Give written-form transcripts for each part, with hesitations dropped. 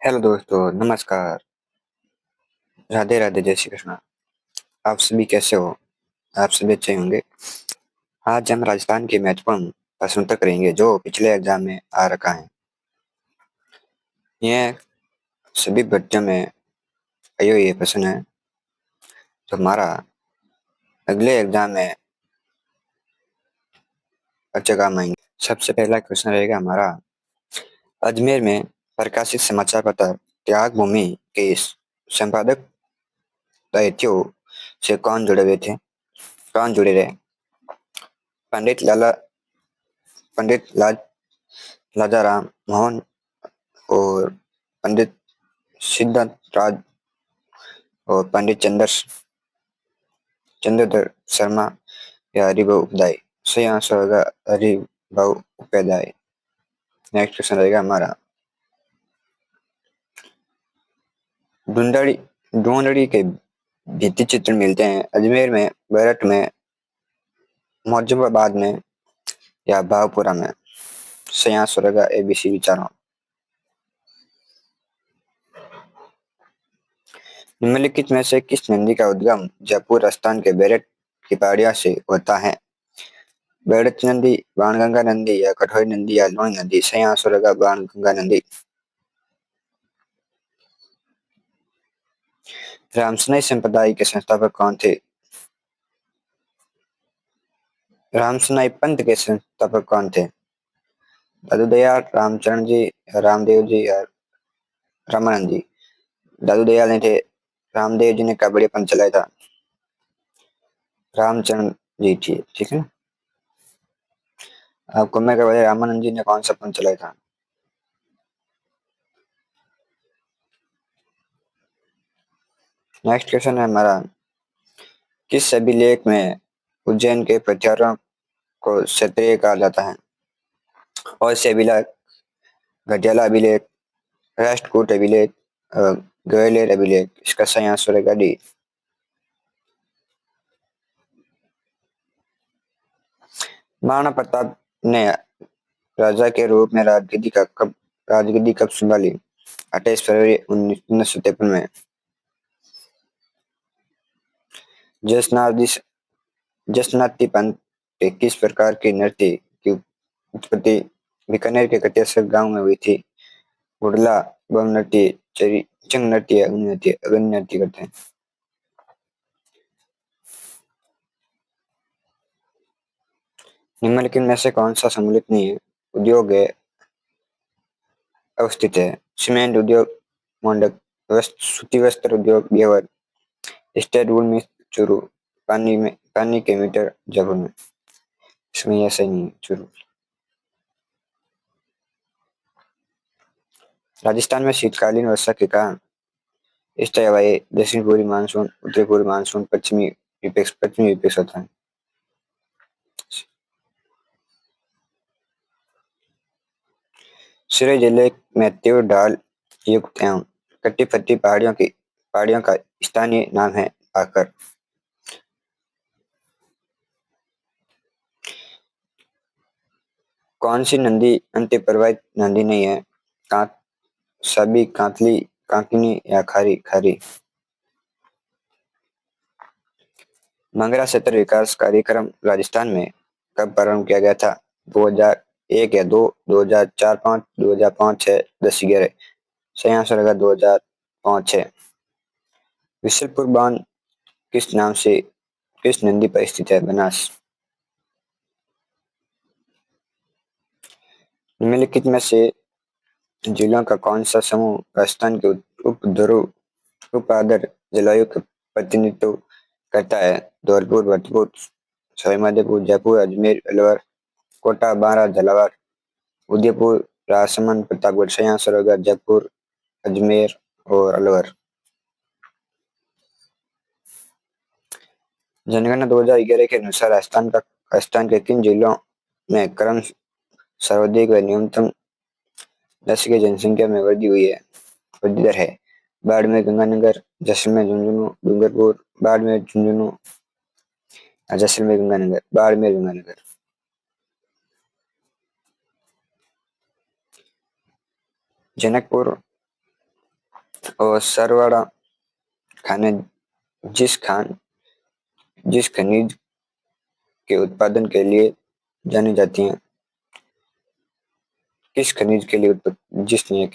Hello दोस्तों, नमस्कार। राधे राधे, जय श्री कृष्णा। आप सभी कैसे हो? आप सभी अच्छे होंगे। आज हम राजस्थान के महत्वपूर्ण प्रश्न उत्तर करेंगे जो पिछले एग्जाम में आ रखा है। यह सभी बच्चों में आयो ये प्रश्न है तो हमारा अगले एग्जाम में अच्छे काम आएंगे। सबसे पहला क्वेश्चन रहेगा हमारा, अजमेर में प्रकाशित समाचार पत्र त्याग भूमि के संपादक दायित्व से कौन जुड़े हुए थे? कौन जुड़े रहे? पंडित लाला पंडित राजाराम मोहन और पंडित सिद्धार्थ राज और पंडित चंद्रधर शर्मा या हरिभाऊ उपाध्याय। सही आंसर होगा हरिभाऊ उपाध्याय। नेक्स्ट क्वेश्चन रहेगा हमारा, ढूंढड़ी के भित्ति चित्र मिलते हैं अजमेर में, मेरठ में, मौजूदाबाद में या भावपुरा में। सही आंसर होगा ABC विचारों। निम्नलिखित में से किस नदी का उद्गम जयपुर राजस्थान के बेरठ की पहाड़ियों से होता है? बेड़च नदी, बाणगंगा नदी या कठोरी नदी या लूणी नदी। सही आंसर होगा बाणगंगा नदी। रामसनाई संप्रदाय के संस्थापक कौन थे? रामसनाई पंथ के संस्थापक कौन थे? दादू दयाल, रामचरण जी, रामदेव जी या रामानंद जी। दादू दयाल ने थे। रामदेव जी ने काबड़िया पंथ चलाया था। रामचरण जी थी, ठीक है। आपको मैं क्या बताया, रामानंद जी ने कौन सा पंथ चलाया था? नेक्स्ट क्वेश्चन है हमारा, किस अभिलेख में उज्जैन के पथराव को क्षत्रिय कहा जाता है? और से अभिलेख, घटियाला अभिलेख, राष्ट्रकूट अभिलेख, ग्वालियर अभिलेख। इसका सही आंसर है डी। महाराणा प्रताप ने राजा के रूप में राजगद्दी कब संभाली? 28 फरवरी 1953 में। जसनाती पंथ किस प्रकार के नृत्य की उत्पत्ति बीकानेर के कटेसर गांव में हुई थी? उड़ला, बम नृत्य, चंग नृत्य, अग्नि नृत्य करते हैं। निम्नलिखित में से कौन सा सम्मिलित नहीं है? उद्योग है अवस्थित है। सीमेंट उद्योग मंडक, सूती वस्त्र उद्योग बिहार, स्टेट वुल मिल चूरू, पानी के मीटर जयपुर में। इसमें यह सही नहीं है, चूरू। राजस्थान में शीतकालीन वर्षा के कारण स्थायी हवाएं दक्षिण पूर्वी मानसून, उत्तरी पूर्वी मानसून, पश्चिमी विपेक्ष होता है। सिरोही जिले में तीव्र ढाल युक्त एवं कटी फटी पहाड़ियों का स्थानीय नाम है आकर। कौन सी नदी अंतःप्रवाहित नदी नहीं है? साबी, कांतली, कांकनी या खारी खारी। मंगरा क्षेत्र विकास कार्यक्रम राजस्थान में कब प्रारंभ किया गया था? 2001 या 2, 2004, 5, 2005, 6, 10, 11। सही आंसर होगा 2005, 6। विशलपुर बांध किस नाम से किस नदी पर स्थित है? बनास। निम्नलिखित में से जिलों का कौन सा समूह राजस्थान के उप आदर जलवायु का प्रतिनिधित्व करता है? धौलपुर, भरतपुर, सवाईमाधोपुर, जयपुर, अजमेर, अलवर, कोटा, बारां, झालावाड़, उदयपुर, राजसमंद, प्रतापगढ़। सही आंसर होगा जयपुर, अजमेर और अलवर। जनगणना 2011 के अनुसार राजस्थान के किन जिलों में क्रम सर्वाधिक व न्यूनतम दशकीय जनसंख्या में वृद्धि दर है? बाड़मेर, गंगानगर, जैसलमेर, झुंझुनू, डूंगरपुर, बाड़मेर, झुंझुनू, जैसलमेर, गंगानगर, बाड़मेर, गंगानगर। जनकपुर और सरवाड़ा खाने जिस खान जिस खनिज के उत्पादन के लिए जानी जाती हैं। किस खनिज के लिए जिस नहीं है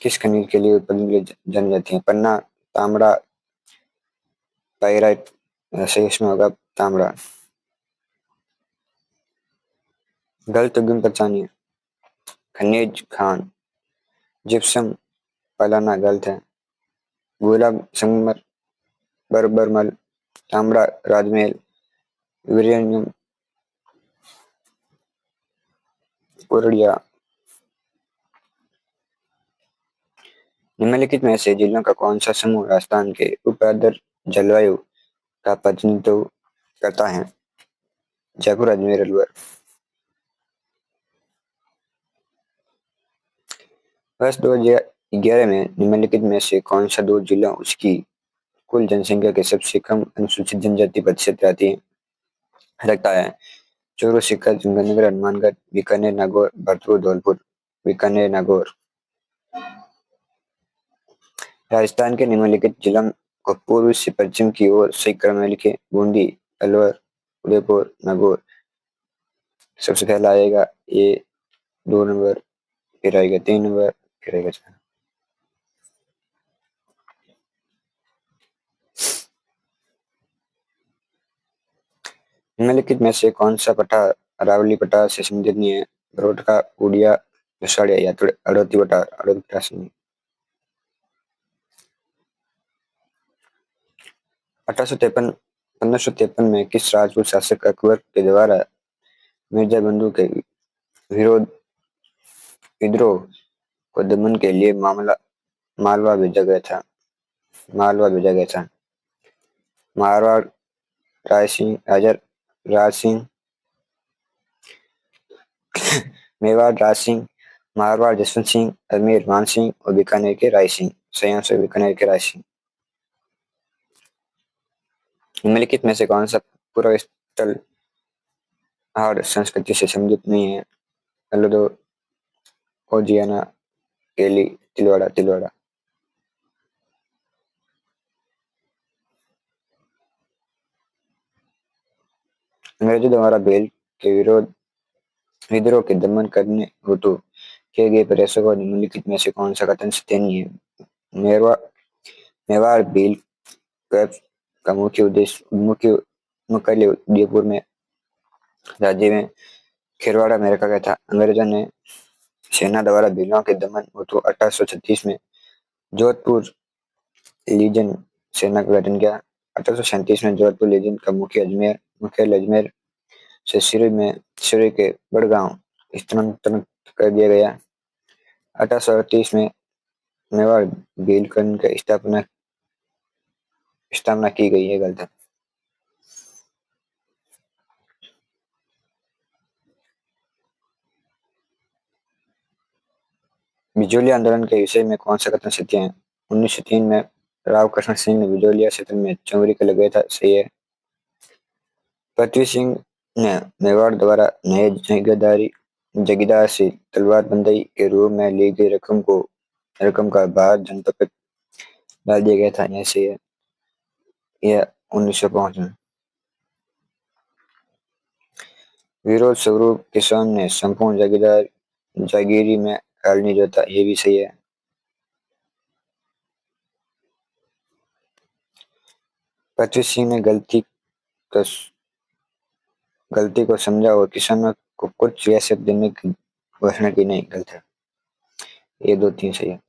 किस खनिज के लिए उत्पादन के लिए जानी जाती है? पन्ना, तांबड़ा, पाइराइट। सही इसमें होगा तांबड़ा। गलत उद्गम पहचानिए। खनिज खान, जिप्सम, पलाना गलत है। गुलाब संगमर, बरबरमल, तांबड़ा राजमहल, यूरेनियम पुरड़िया। निम्नलिखित में से जिलों का कौन सा समूह राजस्थान के उपआर्द्र जलवायु का प्रतिनिधित्व करता है? जयपुर, अजमेर, अलवर। वर्ष 2011 में निम्नलिखित में से कौन सा दो जिला उसकी कुल जनसंख्या के सबसे कम अनुसूचित जनजाति प्रतिशत रखता है? चूरू, सीकर, गंगानगर, हनुमानगढ़, बीकानेर, नागौर, भरतपुर, धौलपुर। बीकानेर, नागौर। राजस्थान के निम्नलिखित जिलों को पूर्व से पश्चिम की ओर सही क्रम में लिखे। बूंदी, अलवर, उदयपुर, नागौर। सबसे पहला आएगा ये 2 नंबर, फिर आएगा 3 नंबर, फिर आएगा 4। निम्नलिखित में से कौन सा पठार अरावली पठार से संबंधित नहीं है? बरोटका, उड़िया, जसवाड़िया या अड़ोती पठार? अड़ोती पठार से नहीं। 1853 1553 में किस राजपूत शासक अकबर के द्वारा मिर्जा बंधु के विरोध विद्रोह को दमन के लिए मालवा भेजा गया था? मालवा भेजा गया था। मारवाड़ राय सिंह, राजा राज सिंह, मेवाड़ राज सिंह, मारवाड़ जसवंत सिंह, अजमेर मान सिंह और बीकानेर के राय सिंह। सही आंसर बीकानेर के राय सिंह। निम्नलिखित में से कौन सा पूर्व स्थल हाड़ संस्कृति से संबंधित नहीं है? हल्दो, ओजियाना, केली, तिलवाड़ा। तिलवाड़ा। अंग्रेजों द्वारा भेल के विद्रोह के दमन करने हेतु किए गए प्रयासों को निम्नलिखित में से कौन सा कथन सत्य नहीं है? मेरवा मेवाड़ भील कैप का मुख्य मुख्यालय उदयपुर में राज्य में खिरवाड़ा में रखा गया था। अंग्रेजों ने सेना द्वारा भीलों के दमन हेतु 1836 में जोधपुर लीजन सेना का गठन किया। 1837 में जोधपुर लीजन का मुख्यालय अजमेर से सिरे के बड़गांव स्थानांतरित कर दिया गया। 1838 में मेवाड़ भीलखंड की स्थापना की गई है। गलत है। बिजोलिया आंदोलन के विषय में कौन सा कथन सत्य है? 1903 में राव कृष्ण सिंह ने बिजोलिया क्षेत्र में चौरी कर लगाया था। सही है। पृथ्वी सिंह ने मेवाड़ द्वारा नए जगीरदार से तलवारबंदी के रूप में ली गई रकम का भार जनता पर डाल दिया गया था। यह सही है। यह 1905 में। विरोध स्वरूप किसान ने संपूर्ण जागीरी में हल नहीं जोता। ये भी सही है। पृथ्वी सिंह ने गलती को समझा और किसानों को कुछ रियासत देने की घोषणा की। नहीं, गलत है। ये 2 3 सही है।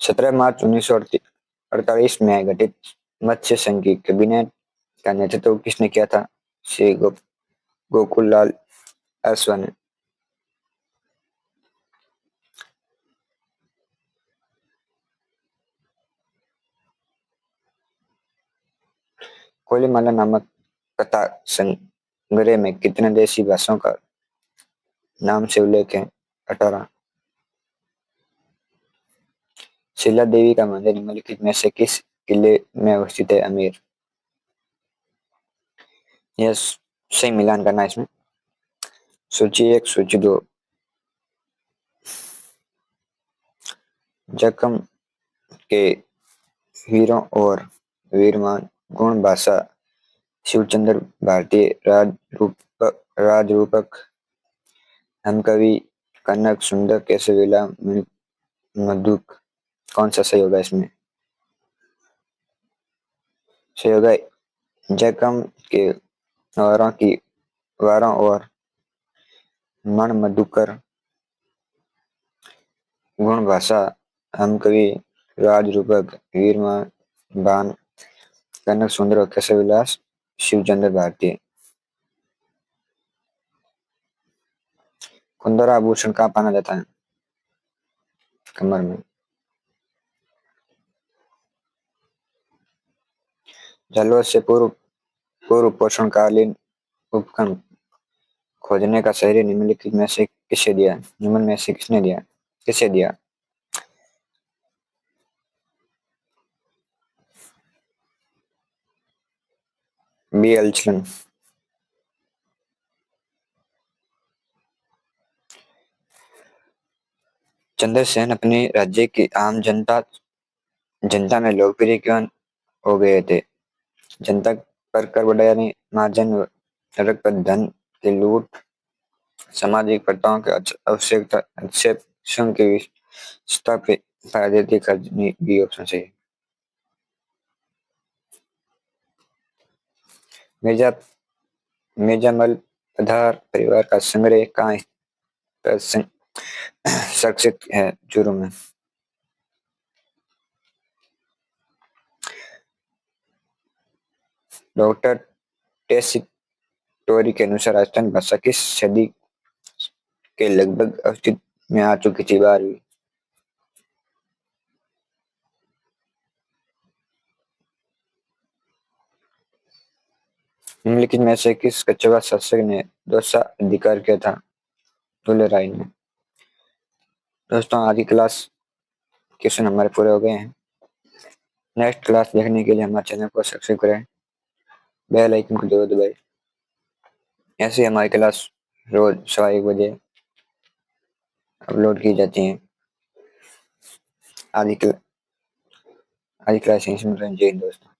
17 मार्च 1948 में गठित मत्स्य संघ की कैबिनेट का नेतृत्व किसने किया था? श्री गोकुल लाल आसवा ने। कोलीमाला नामक कथा संग्रह में कितने देशी भाषाओं का नाम से उल्लेख है? 18। शिला देवी का मंदिर निम्नलिखित में से किस किले में अवस्थित है? अमेर। यह सही मिलान करना है इसमें। सूची 1, सूची 2। जख्म के वीरों और वीरमान गुण भाषा शिवचंद्र भारतीय राजरूपक हम कवि कनक सुंदर केशविला मधुक। कौन सा सही होगा इसमें? सही होगा जख्म के वारों और मण मधुकर गुण भाषा हम कवि राजरूपक वीरमान बान कनक सुंदर और केशविलास शिवचंद्र भारती। कुंदरा आभूषण कहाँ पहना जाता है? कमर में। जलोढ़ से पूर्व पूर्व पोषणकालीन उपकरण खोजने का शहरी निम्नलिखित में से किसे दिया? निम्न में से किसने दिया? किसे दिया? बी एल्चलन। चंद्रसेन अपने राज्य की आम जनता में लोकप्रिय क्यों हो गए थे? जनता पर कर बढ़ाने, महाजन वर्ग पर धन की लूट, सामाजिक प्रथाओं के आवश्यकता हस्तक्षेप की विस्थापित पारदर्शी खर्च बी ऑप्शन सही है। मिर्जा मिर्जामल पधार परिवार का संग्रह कहाँ सुरक्षित है? चूरू में। डॉक्टर टेसिटोरी के अनुसार राजस्थान भाषा किस सदी के लगभग अस्तित्व में आ चुकी थी? 12वीं। निम्नलिखित में से किस कछुआ शासक ने दोसा अधिकार किया था? दुलेराय ने। दोस्तों आज की क्लास क्वेश्चन हमारे पूरे हो गए हैं। नेक्स्ट क्लास देखने के लिए हमारे चैनल को सब्सक्राइब करें, बेल आइकन को जरूर दबाएं। ऐसे हमारी क्लास रोज 1:15 बजे अपलोड की जाती हैं। आज की क्लास यहीं से मिल रही है। जय हिंद दोस्तों।